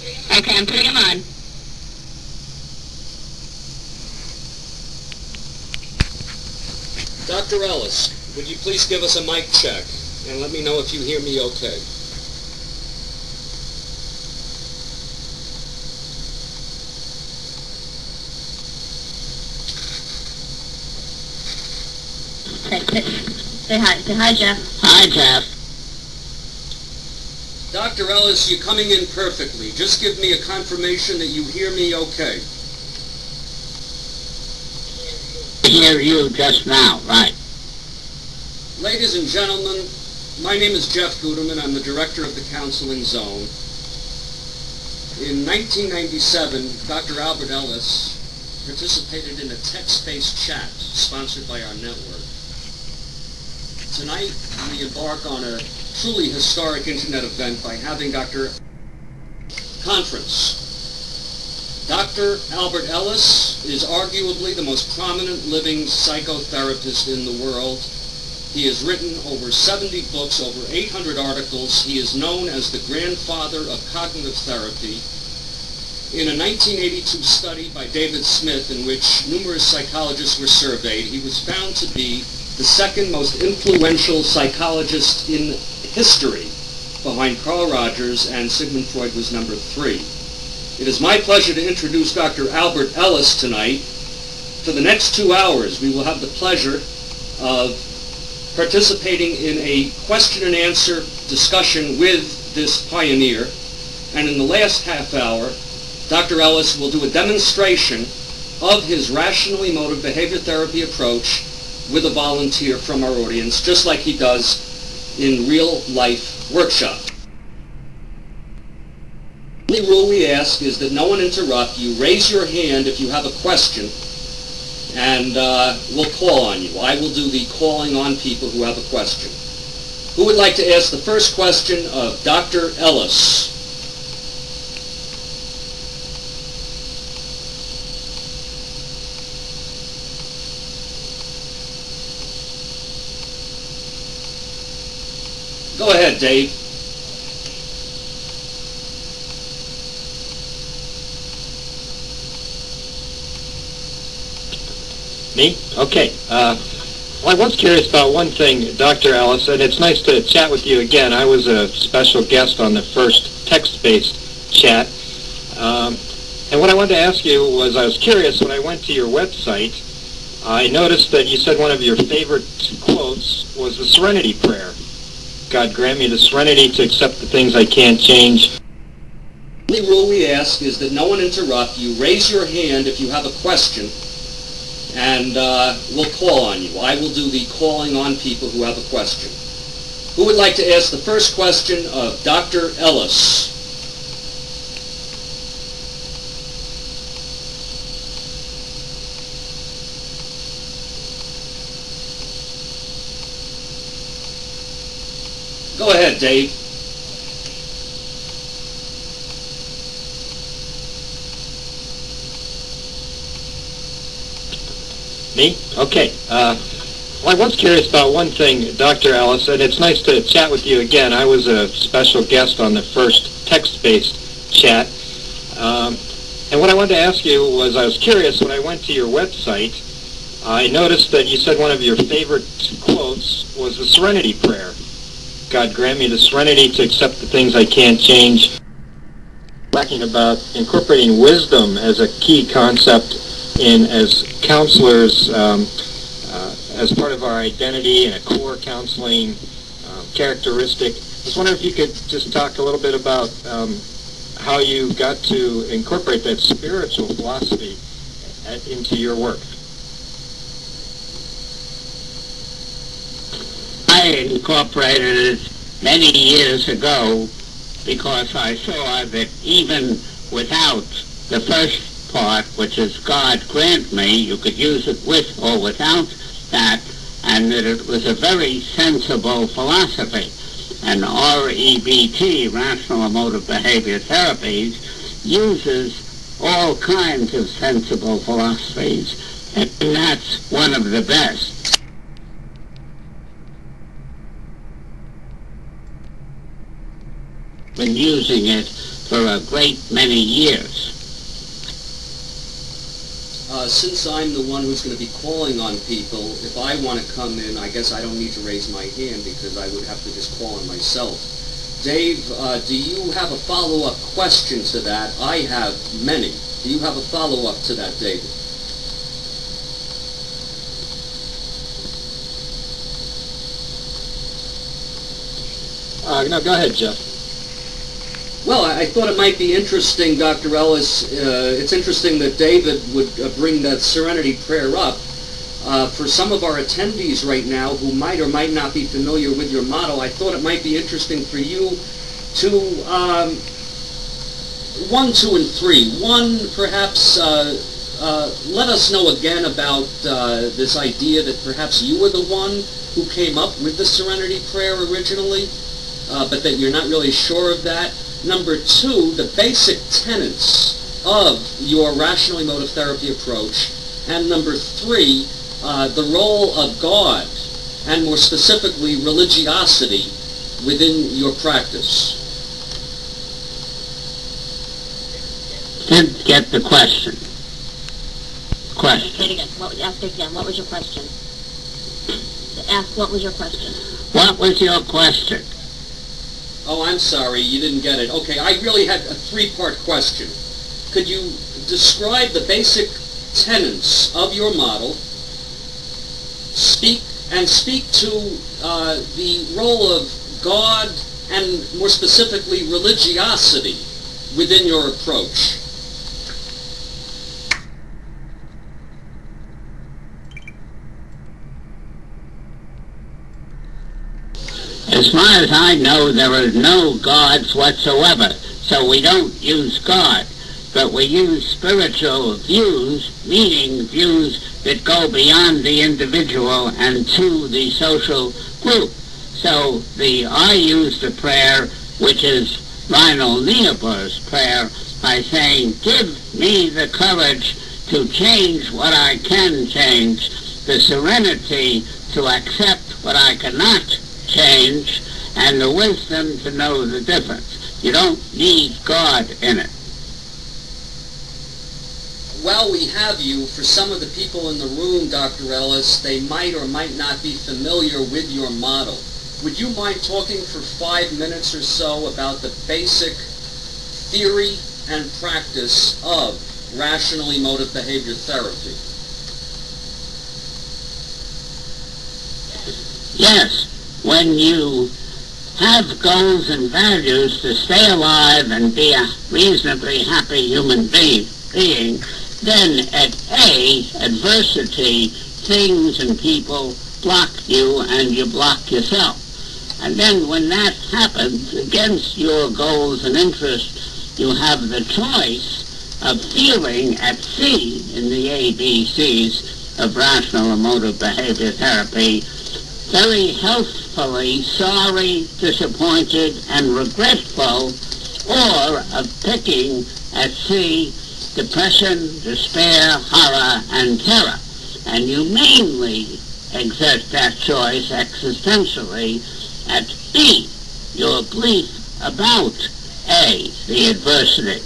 Okay, I'm putting him on. Dr. Ellis, would you please give us a mic check and let me know if you hear me okay? Say hi. Say hi, Jeff. Hi, Jeff. Dr. Ellis, you're coming in perfectly. Just give me a confirmation that you hear me okay. I hear you just now, right. Ladies and gentlemen, my name is Jeff Guterman. I'm the director of the Counseling Zone. In 1997, Dr. Albert Ellis participated in a text-based chat sponsored by our network. Tonight, we embark on a truly historic internet event by having Dr. Conference. Dr. Albert Ellis is arguably the most prominent living psychotherapist in the world. He has written over 70 books, over 800 articles. He is known as the grandfather of cognitive therapy. In a 1982 study by David Smith, in which numerous psychologists were surveyed, he was found to be the second most influential psychologist in history, behind Carl Rogers, and Sigmund Freud was number 3. It is my pleasure to introduce Dr. Albert Ellis tonight. For the next 2 hours, we will have the pleasure of participating in a question and answer discussion with this pioneer. And in the last half hour, Dr. Ellis will do a demonstration of his rational emotive behavior therapy approach with a volunteer from our audience, just like he does in real-life workshop. The only rule we ask is that no one interrupt you. Raise your hand if you have a question, and we'll call on you. I will do the calling on people who have a question. Who would like to ask the first question of Dr. Ellis? Go ahead, Dave. Me? Okay. Well, I was curious about one thing, Dr. Ellis, and it's nice to chat with you again. I was a special guest on the first text-based chat. And what I wanted to ask you was, I was curious, when I went to your website, I noticed that you said one of your favorite quotes was the Serenity Prayer. God grant me the serenity to accept the things I can't change. The only rule we ask is that no one interrupt you. Raise your hand if you have a question, and we'll call on you. I will do the calling on people who have a question. Who would like to ask the first question of Dr. Ellis? Go ahead, Dave. Me? Okay. Well, I was curious about one thing, Dr. Ellis, and it's nice to chat with you again. I was a special guest on the first text-based chat. And what I wanted to ask you was, I was curious, when I went to your website, I noticed that you said one of your favorite quotes was the Serenity Prayer. God grant me the serenity to accept the things I can't change. Talking about incorporating wisdom as a key concept in as counselors, as part of our identity and a core counseling characteristic. I was wondering if you could just talk a little bit about how you got to incorporate that spiritual philosophy into your work. I incorporated it many years ago because I saw that even without the first part, which is God grant me, you could use it with or without that, and that it was a very sensible philosophy. And REBT, Rational Emotive Behavior Therapies, uses all kinds of sensible philosophies, and that's one of the best. Been using it for a great many years. Since I'm the one who's going to be calling on people, if I want to come in, I guess I don't need to raise my hand because I would have to just call on myself. Dave, do you have a follow-up question to that? I have many. Do you have a follow-up to that, David? No, go ahead, Jeff. Well, I thought it might be interesting, Dr. Ellis. It's interesting that David would bring that Serenity Prayer up. For some of our attendees right now who might or might not be familiar with your motto, I thought it might be interesting for you to, 1, 2, and 3. 1, perhaps let us know again about this idea that perhaps you were the one who came up with the Serenity Prayer originally, but that you're not really sure of that. Number 2, the basic tenets of your rational emotive therapy approach. And number 3, the role of God, and more specifically religiosity, within your practice. Didn't get the question. Say it again. Ask it again. What was your question? Ask, what was your question? What was your question? Oh, I'm sorry, you didn't get it. Okay, I really had a 3-part question. Could you describe the basic tenets of your model, speak to the role of God and more specifically religiosity within your approach? As far as I know, there are no gods whatsoever, so we don't use God, but we use spiritual views, meaning views that go beyond the individual and to the social group. So I use the prayer, which is Reinhold Niebuhr's prayer, by saying, give me the courage to change what I can change, the serenity to accept what I cannot change, and the wisdom to know the difference. You don't need God in it. While we have you, for some of the people in the room, Dr. Ellis, they might or might not be familiar with your model. Would you mind talking for 5 minutes or so about the basic theory and practice of rational emotive behavior therapy? Yes. When you have goals and values to stay alive and be a reasonably happy human being, then at adversity, things and people block you and you block yourself. And then when that happens against your goals and interests, you have the choice of feeling at C in the ABCs of rational emotive behavior therapy, very healthfully sorry, disappointed, and regretful, or of picking at C, depression, despair, horror, and terror. And you mainly exert that choice existentially at B, your belief about A, the adversity.